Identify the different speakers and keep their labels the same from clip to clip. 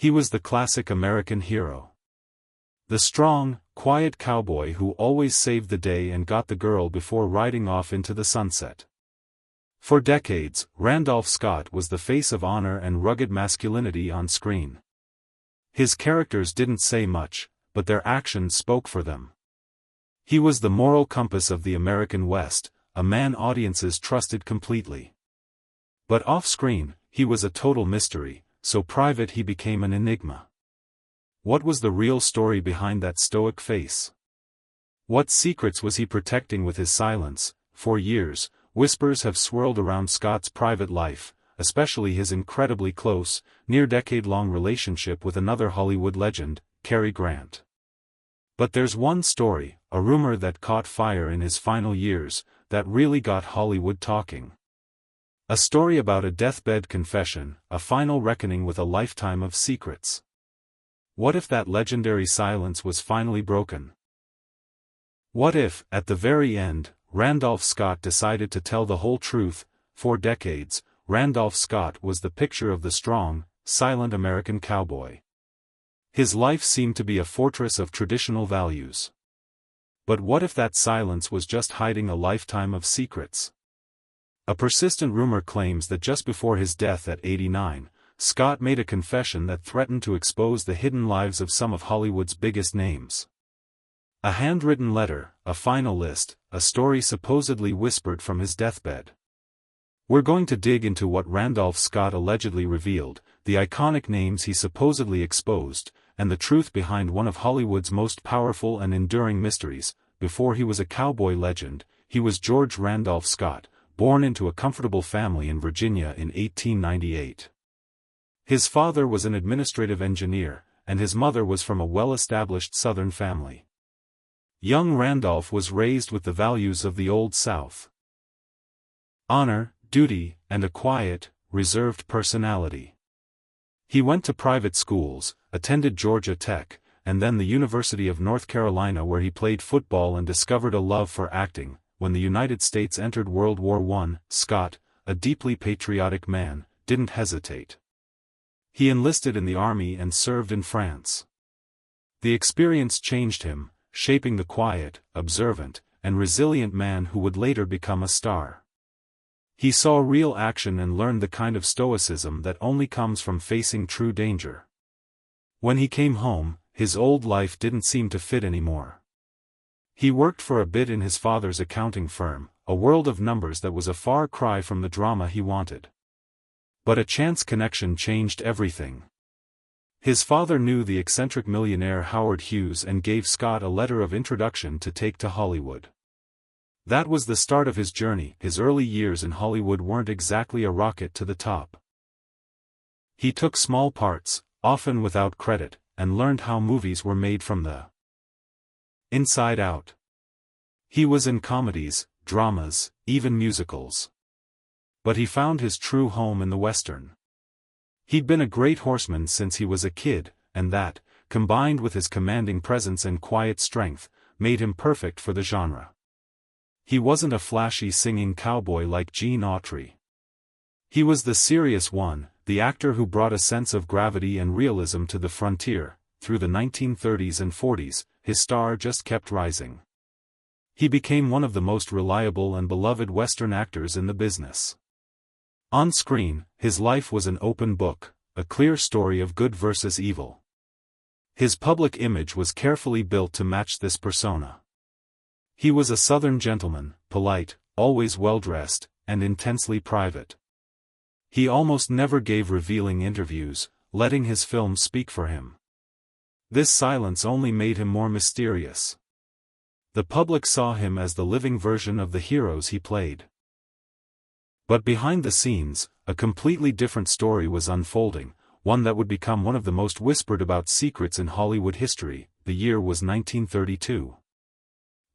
Speaker 1: He was the classic American hero. The strong, quiet cowboy who always saved the day and got the girl before riding off into the sunset. For decades, Randolph Scott was the face of honor and rugged masculinity on screen. His characters didn't say much, but their actions spoke for them. He was the moral compass of the American West, a man audiences trusted completely. But off-screen, he was a total mystery, so private he became an enigma. What was the real story behind that stoic face? What secrets was he protecting with his silence? For years, whispers have swirled around Scott's private life, especially his incredibly close, near-decade-long relationship with another Hollywood legend, Cary Grant. But there's one story, a rumor that caught fire in his final years, that really got Hollywood talking. A story about a deathbed confession, a final reckoning with a lifetime of secrets. What if that legendary silence was finally broken? What if, at the very end, Randolph Scott decided to tell the whole truth? For decades, Randolph Scott was the picture of the strong, silent American cowboy. His life seemed to be a fortress of traditional values. But what if that silence was just hiding a lifetime of secrets? A persistent rumor claims that just before his death at 89, Scott made a confession that threatened to expose the hidden lives of some of Hollywood's biggest names. A handwritten letter, a final list, a story supposedly whispered from his deathbed. We're going to dig into what Randolph Scott allegedly revealed, the iconic names he supposedly exposed, and the truth behind one of Hollywood's most powerful and enduring mysteries. Before he was a cowboy legend, he was George Randolph Scott, born into a comfortable family in Virginia in 1898. His father was an administrative engineer, and his mother was from a well-established Southern family. Young Randolph was raised with the values of the Old South: honor, duty, and a quiet, reserved personality. He went to private schools, attended Georgia Tech, and then the University of North Carolina, where he played football and discovered a love for acting. When the United States entered World War I, Scott, a deeply patriotic man, didn't hesitate. He enlisted in the army and served in France. The experience changed him, shaping the quiet, observant, and resilient man who would later become a star. He saw real action and learned the kind of stoicism that only comes from facing true danger. When he came home, his old life didn't seem to fit anymore. He worked for a bit in his father's accounting firm, a world of numbers that was a far cry from the drama he wanted. But a chance connection changed everything. His father knew the eccentric millionaire Howard Hughes and gave Scott a letter of introduction to take to Hollywood. That was the start of his journey. His early years in Hollywood weren't exactly a rocket to the top. He took small parts, often without credit, and learned how movies were made from the inside out. He was in comedies, dramas, even musicals. But he found his true home in the Western. He'd been a great horseman since he was a kid, and that, combined with his commanding presence and quiet strength, made him perfect for the genre. He wasn't a flashy singing cowboy like Gene Autry. He was the serious one, the actor who brought a sense of gravity and realism to the frontier. Through the 1930s and 40s, his star just kept rising. He became one of the most reliable and beloved Western actors in the business. On screen, his life was an open book, a clear story of good versus evil. His public image was carefully built to match this persona. He was a Southern gentleman, polite, always well-dressed, and intensely private. He almost never gave revealing interviews, letting his films speak for him. This silence only made him more mysterious. The public saw him as the living version of the heroes he played. But behind the scenes, a completely different story was unfolding, one that would become one of the most whispered about secrets in Hollywood history. The year was 1932.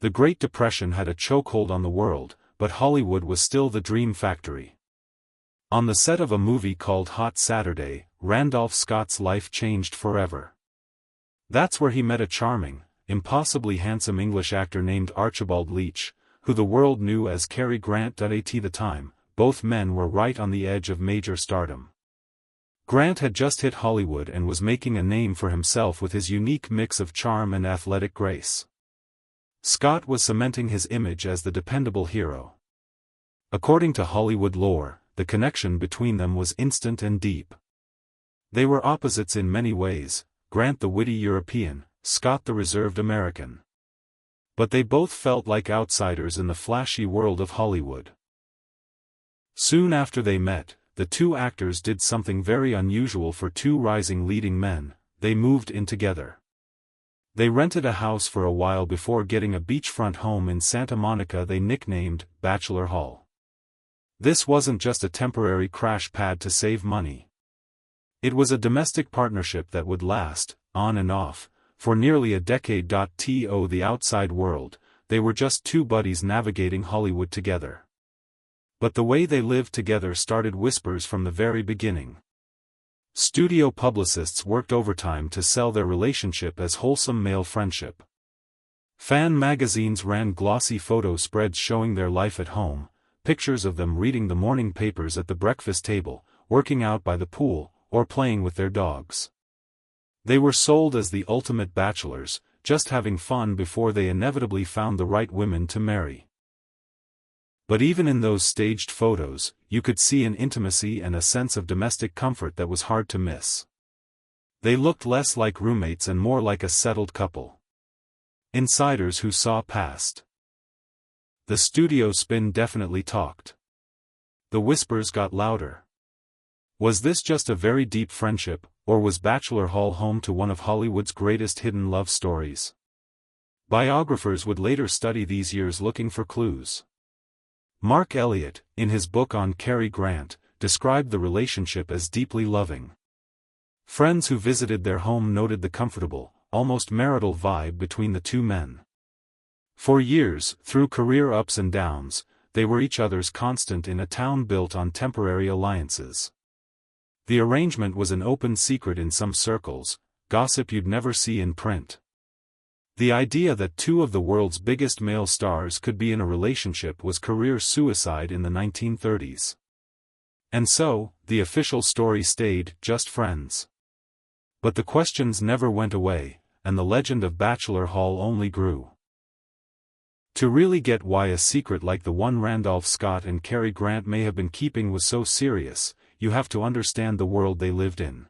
Speaker 1: The Great Depression had a chokehold on the world, but Hollywood was still the dream factory. On the set of a movie called Hot Saturday, Randolph Scott's life changed forever. That's where he met a charming, impossibly handsome English actor named Archibald Leach, who the world knew as Cary Grant. At the time, both men were right on the edge of major stardom. Grant had just hit Hollywood and was making a name for himself with his unique mix of charm and athletic grace. Scott was cementing his image as the dependable hero. According to Hollywood lore, the connection between them was instant and deep. They were opposites in many ways, Grant the witty European, Scott the reserved American. But they both felt like outsiders in the flashy world of Hollywood. Soon after they met, the two actors did something very unusual for two rising leading men: they moved in together. They rented a house for a while before getting a beachfront home in Santa Monica they nicknamed Bachelor Hall. This wasn't just a temporary crash pad to save money. It was a domestic partnership that would last, on and off, for nearly a decade. To the outside world, they were just two buddies navigating Hollywood together. But the way they lived together started whispers from the very beginning. Studio publicists worked overtime to sell their relationship as wholesome male friendship. Fan magazines ran glossy photo spreads showing their life at home, pictures of them reading the morning papers at the breakfast table, working out by the pool, or playing with their dogs. They were sold as the ultimate bachelors, just having fun before they inevitably found the right women to marry. But even in those staged photos, you could see an intimacy and a sense of domestic comfort that was hard to miss. They looked less like roommates and more like a settled couple. Insiders who saw past the studio spin definitely talked. The whispers got louder. Was this just a very deep friendship, or was Bachelor Hall home to one of Hollywood's greatest hidden love stories? Biographers would later study these years looking for clues. Mark Elliott, in his book on Cary Grant, described the relationship as deeply loving. Friends who visited their home noted the comfortable, almost marital vibe between the two men. For years, through career ups and downs, they were each other's constant in a town built on temporary alliances. The arrangement was an open secret in some circles, gossip you'd never see in print. The idea that two of the world's biggest male stars could be in a relationship was career suicide in the 1930s. And so, the official story stayed just friends. But the questions never went away, and the legend of Bachelor Hall only grew. To really get why a secret like the one Randolph Scott and Cary Grant may have been keeping was so serious, you have to understand the world they lived in.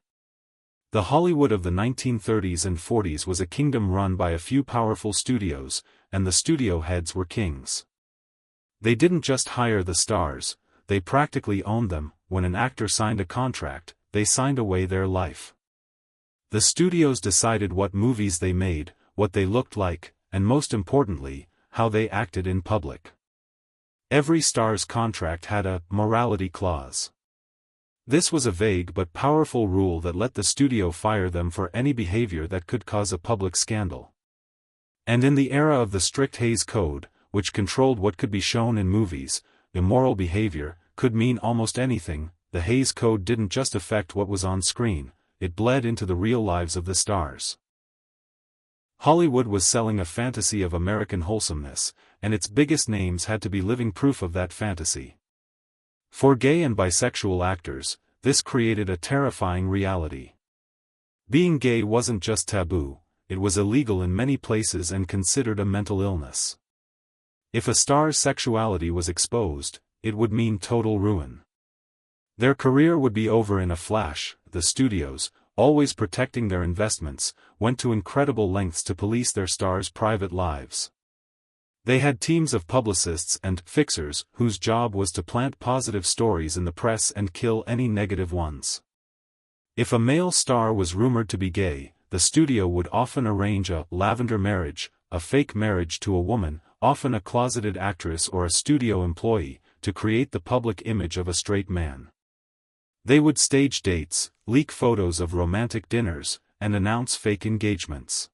Speaker 1: The Hollywood of the 1930s and 40s was a kingdom run by a few powerful studios, and the studio heads were kings. They didn't just hire the stars, they practically owned them. When an actor signed a contract, they signed away their life. The studios decided what movies they made, what they looked like, and most importantly, how they acted in public. Every star's contract had a morality clause. This was a vague but powerful rule that let the studio fire them for any behavior that could cause a public scandal. And in the era of the strict Hays Code, which controlled what could be shown in movies, immoral behavior could mean almost anything. The Hays Code didn't just affect what was on screen, it bled into the real lives of the stars. Hollywood was selling a fantasy of American wholesomeness, and its biggest names had to be living proof of that fantasy. For gay and bisexual actors, this created a terrifying reality. Being gay wasn't just taboo, it was illegal in many places and considered a mental illness. If a star's sexuality was exposed, it would mean total ruin. Their career would be over in a flash. The studios, always protecting their investments, went to incredible lengths to police their stars' private lives. They had teams of publicists and fixers whose job was to plant positive stories in the press and kill any negative ones. If a male star was rumored to be gay, the studio would often arrange a lavender marriage, a fake marriage to a woman, often a closeted actress or a studio employee, to create the public image of a straight man. They would stage dates, leak photos of romantic dinners, and announce fake engagements.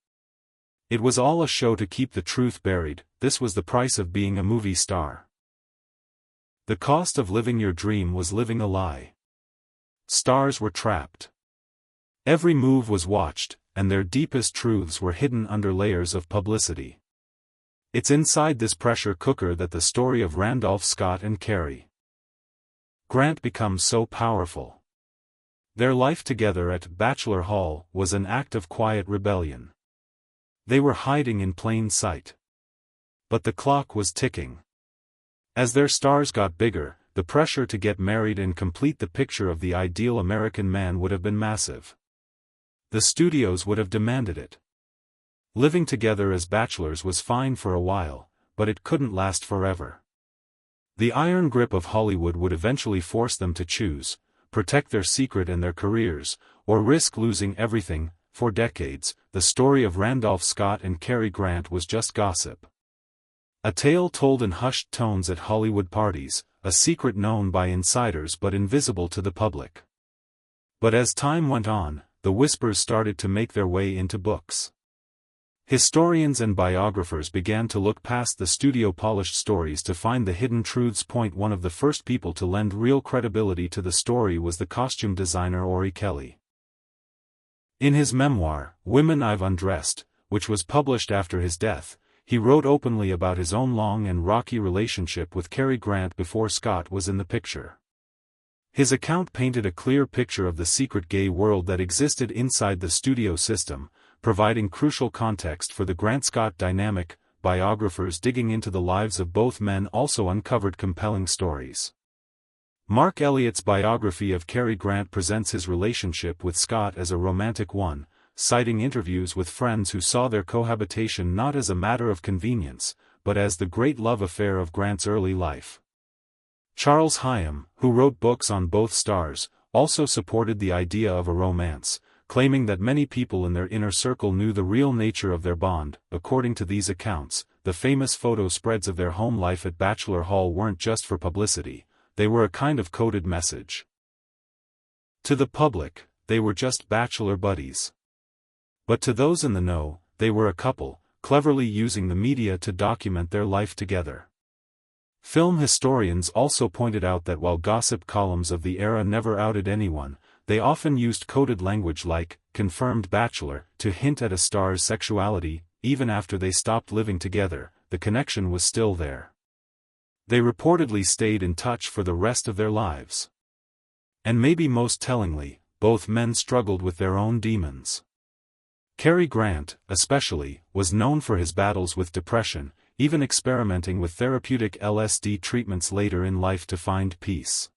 Speaker 1: It was all a show to keep the truth buried. This was the price of being a movie star. The cost of living your dream was living a lie. Stars were trapped. Every move was watched, and their deepest truths were hidden under layers of publicity. It's inside this pressure cooker that the story of Randolph Scott and Cary Grant becomes so powerful. Their life together at Bachelor Hall was an act of quiet rebellion. They were hiding in plain sight. But the clock was ticking. As their stars got bigger, the pressure to get married and complete the picture of the ideal American man would have been massive. The studios would have demanded it. Living together as bachelors was fine for a while, but it couldn't last forever. The iron grip of Hollywood would eventually force them to choose, protect their secret and their careers, or risk losing everything. For decades, the story of Randolph Scott and Cary Grant was just gossip. A tale told in hushed tones at Hollywood parties, a secret known by insiders but invisible to the public. But as time went on, the whispers started to make their way into books. Historians and biographers began to look past the studio-polished stories to find the hidden truths. One of the first people to lend real credibility to the story was the costume designer Ori Kelly. In his memoir, Women I've Undressed, which was published after his death, he wrote openly about his own long and rocky relationship with Cary Grant before Scott was in the picture. His account painted a clear picture of the secret gay world that existed inside the studio system, providing crucial context for the Grant-Scott dynamic. Biographers digging into the lives of both men also uncovered compelling stories. Mark Elliott's biography of Cary Grant presents his relationship with Scott as a romantic one, citing interviews with friends who saw their cohabitation not as a matter of convenience, but as the great love affair of Grant's early life. Charles Hyam, who wrote books on both stars, also supported the idea of a romance, claiming that many people in their inner circle knew the real nature of their bond. According to these accounts, the famous photo spreads of their home life at Bachelor Hall weren't just for publicity, they were a kind of coded message. To the public, they were just bachelor buddies. But to those in the know, they were a couple, cleverly using the media to document their life together. Film historians also pointed out that while gossip columns of the era never outed anyone, they often used coded language like, confirmed bachelor, to hint at a star's sexuality. Even after they stopped living together, the connection was still there. They reportedly stayed in touch for the rest of their lives. And maybe most tellingly, both men struggled with their own demons. Cary Grant, especially, was known for his battles with depression, even experimenting with therapeutic LSD treatments later in life to find peace.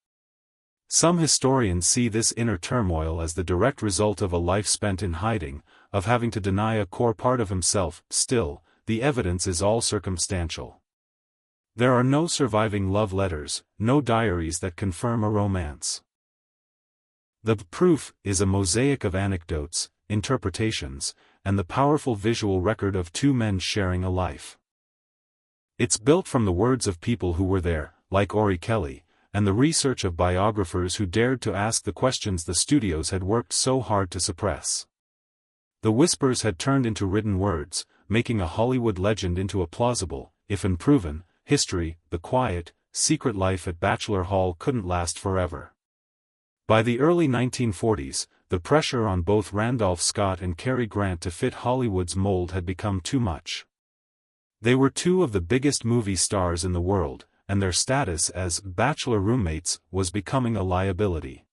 Speaker 1: Some historians see this inner turmoil as the direct result of a life spent in hiding, of having to deny a core part of himself. Still, the evidence is all circumstantial. There are no surviving love letters, no diaries that confirm a romance. The proof is a mosaic of anecdotes, interpretations, and the powerful visual record of two men sharing a life. It's built from the words of people who were there, like Ori Kelly, and the research of biographers who dared to ask the questions the studios had worked so hard to suppress. The whispers had turned into written words, making a Hollywood legend into a plausible, if unproven, history. The quiet, secret life at Bachelor Hall couldn't last forever. By the early 1940s, the pressure on both Randolph Scott and Cary Grant to fit Hollywood's mold had become too much. They were two of the biggest movie stars in the world, and their status as bachelor roommates was becoming a liability.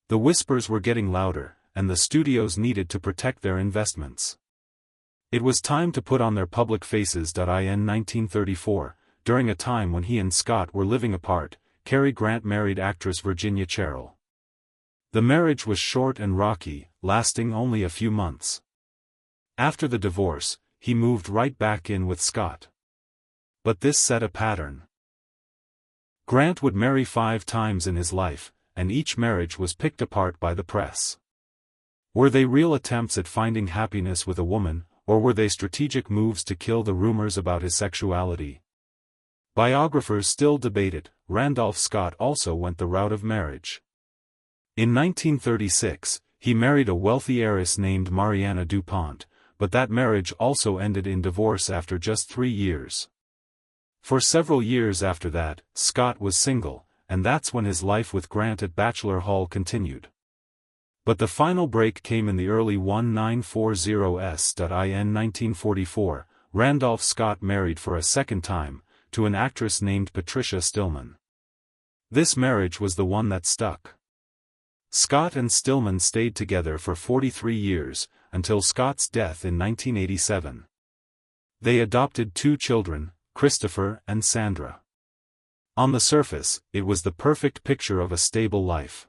Speaker 1: The whispers were getting louder, and the studios needed to protect their investments. It was time to put on their public faces. In 1934, during a time when he and Scott were living apart, Cary Grant married actress Virginia Cherrill. The marriage was short and rocky, lasting only a few months. After the divorce, he moved right back in with Scott. But this set a pattern. Grant would marry 5 times in his life, and each marriage was picked apart by the press. Were they real attempts at finding happiness with a woman, or were they strategic moves to kill the rumors about his sexuality? Biographers still debate it. Randolph Scott also went the route of marriage. In 1936, he married a wealthy heiress named Mariana DuPont, but that marriage also ended in divorce after just 3 years. For several years after that, Scott was single, and that's when his life with Grant at Bachelor Hall continued. But the final break came in the early 1940s. In 1944, Randolph Scott married for a second time, to an actress named Patricia Stillman. This marriage was the one that stuck. Scott and Stillman stayed together for 43 years, until Scott's death in 1987. They adopted 2 children, Christopher and Sandra. On the surface, it was the perfect picture of a stable life.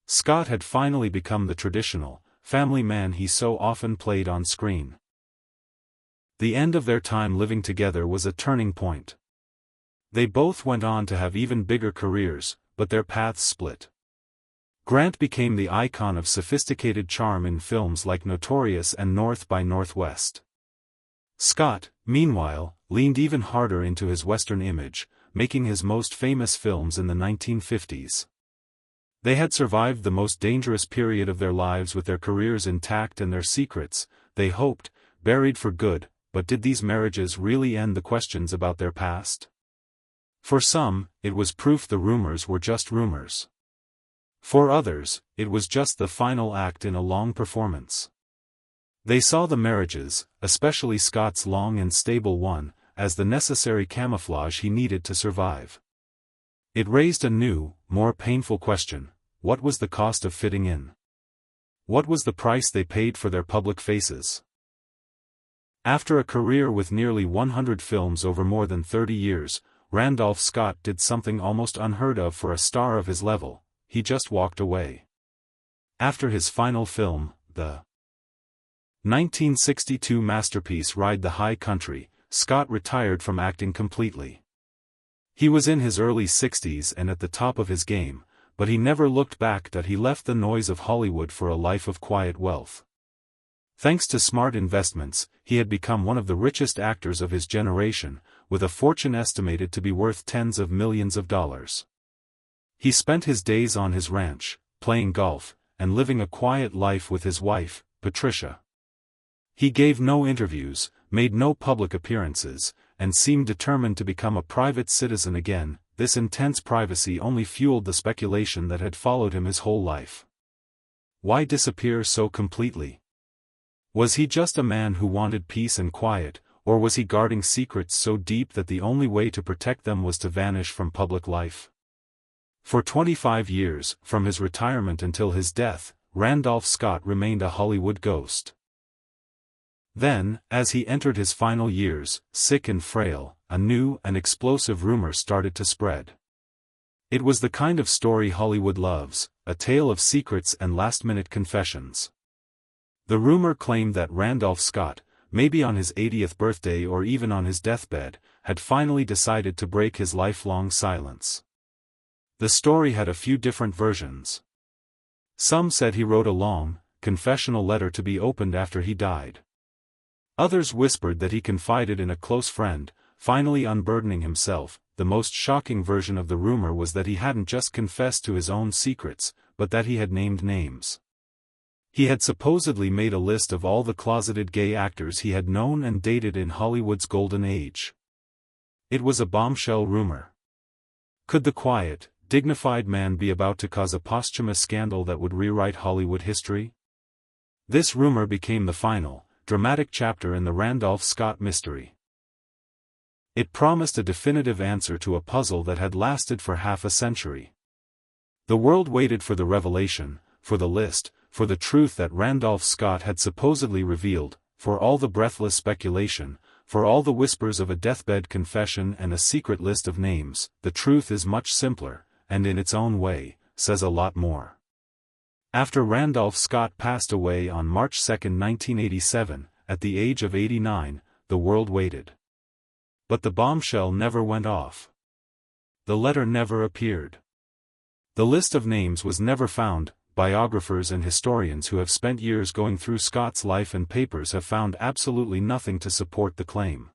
Speaker 1: Scott had finally become the traditional, family man he so often played on screen. The end of their time living together was a turning point. They both went on to have even bigger careers, but their paths split. Grant became the icon of sophisticated charm in films like Notorious and North by Northwest. Scott, meanwhile, leaned even harder into his Western image, making his most famous films in the 1950s. They had survived the most dangerous period of their lives with their careers intact and their secrets, they hoped, buried for good, but did these marriages really end the questions about their past? For some, it was proof the rumors were just rumors. For others, it was just the final act in a long performance. They saw the marriages, especially Scott's long and stable one, as the necessary camouflage he needed to survive. It raised a new, more painful question: what was the cost of fitting in? What was the price they paid for their public faces? After a career with nearly 100 films over more than 30 years, Randolph Scott did something almost unheard of for a star of his level: he just walked away. After his final film, the 1962 masterpiece Ride the High Country, Scott retired from acting completely. He was in his early 60s and at the top of his game, but he never looked back. That he left the noise of Hollywood for a life of quiet wealth. Thanks to smart investments, he had become one of the richest actors of his generation, with a fortune estimated to be worth tens of millions of dollars. He spent his days on his ranch, playing golf, and living a quiet life with his wife, Patricia. He gave no interviews, made no public appearances, and seemed determined to become a private citizen again. This intense privacy only fueled the speculation that had followed him his whole life. Why disappear so completely? Was he just a man who wanted peace and quiet, or was he guarding secrets so deep that the only way to protect them was to vanish from public life? For 25 years, from his retirement until his death, Randolph Scott remained a Hollywood ghost. Then, as he entered his final years, sick and frail, a new and explosive rumor started to spread. It was the kind of story Hollywood loves, a tale of secrets and last-minute confessions. The rumor claimed that Randolph Scott, maybe on his 80th birthday or even on his deathbed, had finally decided to break his lifelong silence. The story had a few different versions. Some said he wrote a long, confessional letter to be opened after he died. Others whispered that he confided in a close friend, finally unburdening himself. The most shocking version of the rumor was that he hadn't just confessed to his own secrets, but that he had named names. He had supposedly made a list of all the closeted gay actors he had known and dated in Hollywood's golden age. It was a bombshell rumor. Could the quiet, dignified man be about to cause a posthumous scandal that would rewrite Hollywood history? This rumor became the final, dramatic chapter in the Randolph Scott mystery. It promised a definitive answer to a puzzle that had lasted for half a century. The world waited for the revelation, for the list, for the truth that Randolph Scott had supposedly revealed, for all the breathless speculation, for all the whispers of a deathbed confession and a secret list of names. The truth is much simpler, and in its own way, says a lot more. After Randolph Scott passed away on March 2, 1987, at the age of 89, the world waited. But the bombshell never went off. The letter never appeared. The list of names was never found. Biographers and historians who have spent years going through Scott's life and papers have found absolutely nothing to support the claim.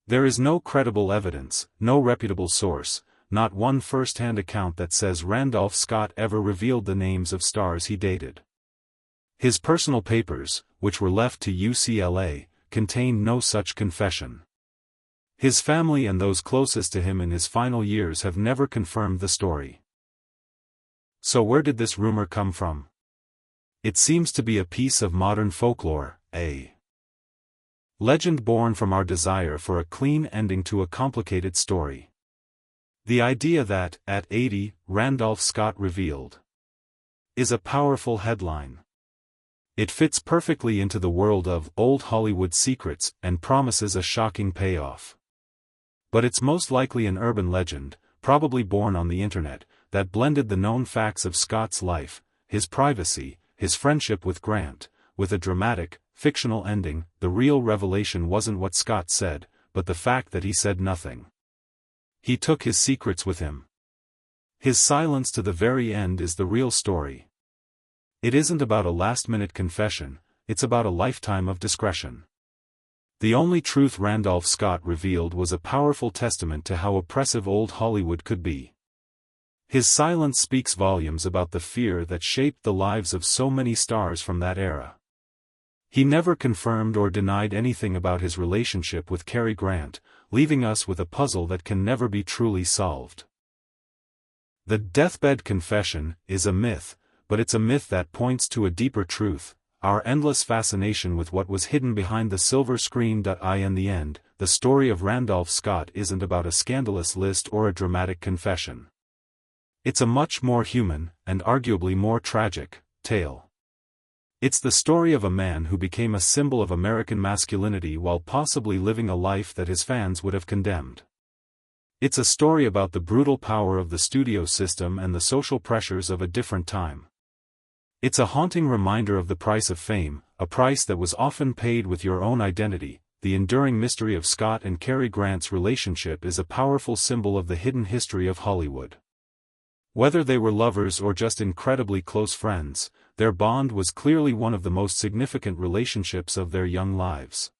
Speaker 1: There is no credible evidence, no reputable source, not one first-hand account that says Randolph Scott ever revealed the names of stars he dated. His personal papers, which were left to UCLA, contained no such confession. His family and those closest to him in his final years have never confirmed the story. So where did this rumor come from? It seems to be a piece of modern folklore, a legend born from our desire for a clean ending to a complicated story. The idea that, at 80, Randolph Scott revealed is a powerful headline. It fits perfectly into the world of old Hollywood secrets and promises a shocking payoff. But it's most likely an urban legend, probably born on the internet, that blended the known facts of Scott's life, his privacy, his friendship with Grant, with a dramatic, fictional ending. The real revelation wasn't what Scott said, but the fact that he said nothing. He took his secrets with him. His silence to the very end is the real story. It isn't about a last-minute confession, it's about a lifetime of discretion. The only truth Randolph Scott revealed was a powerful testament to how oppressive old Hollywood could be. His silence speaks volumes about the fear that shaped the lives of so many stars from that era. He never confirmed or denied anything about his relationship with Cary Grant, leaving us with a puzzle that can never be truly solved. The deathbed confession is a myth, but it's a myth that points to a deeper truth, our endless fascination with what was hidden behind the silver screen. In the end, the story of Randolph Scott isn't about a scandalous list or a dramatic confession. It's a much more human, and arguably more tragic, tale. It's the story of a man who became a symbol of American masculinity while possibly living a life that his fans would have condemned. It's a story about the brutal power of the studio system and the social pressures of a different time. It's a haunting reminder of the price of fame, a price that was often paid with your own identity. The enduring mystery of Scott and Cary Grant's relationship is a powerful symbol of the hidden history of Hollywood. Whether they were lovers or just incredibly close friends, their bond was clearly one of the most significant relationships of their young lives.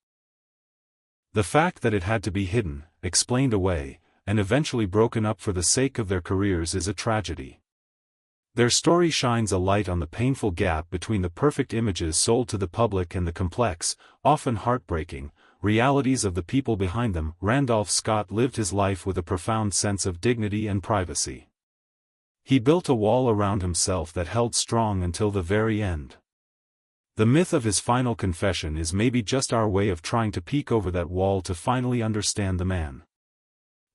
Speaker 1: The fact that it had to be hidden, explained away, and eventually broken up for the sake of their careers is a tragedy. Their story shines a light on the painful gap between the perfect images sold to the public and the complex, often heartbreaking, realities of the people behind them. Randolph Scott lived his life with a profound sense of dignity and privacy. He built a wall around himself that held strong until the very end. The myth of his final confession is maybe just our way of trying to peek over that wall to finally understand the man.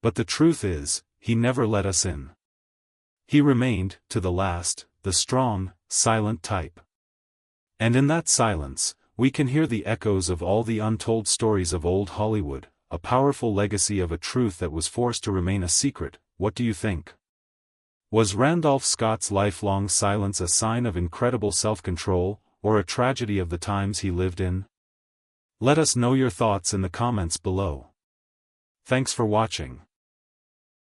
Speaker 1: But the truth is, he never let us in. He remained, to the last, the strong, silent type. And in that silence, we can hear the echoes of all the untold stories of old Hollywood, a powerful legacy of a truth that was forced to remain a secret. What do you think? Was Randolph Scott's lifelong silence a sign of incredible self-control, or a tragedy of the times he lived in? Let us know your thoughts in the comments below. Thanks for watching.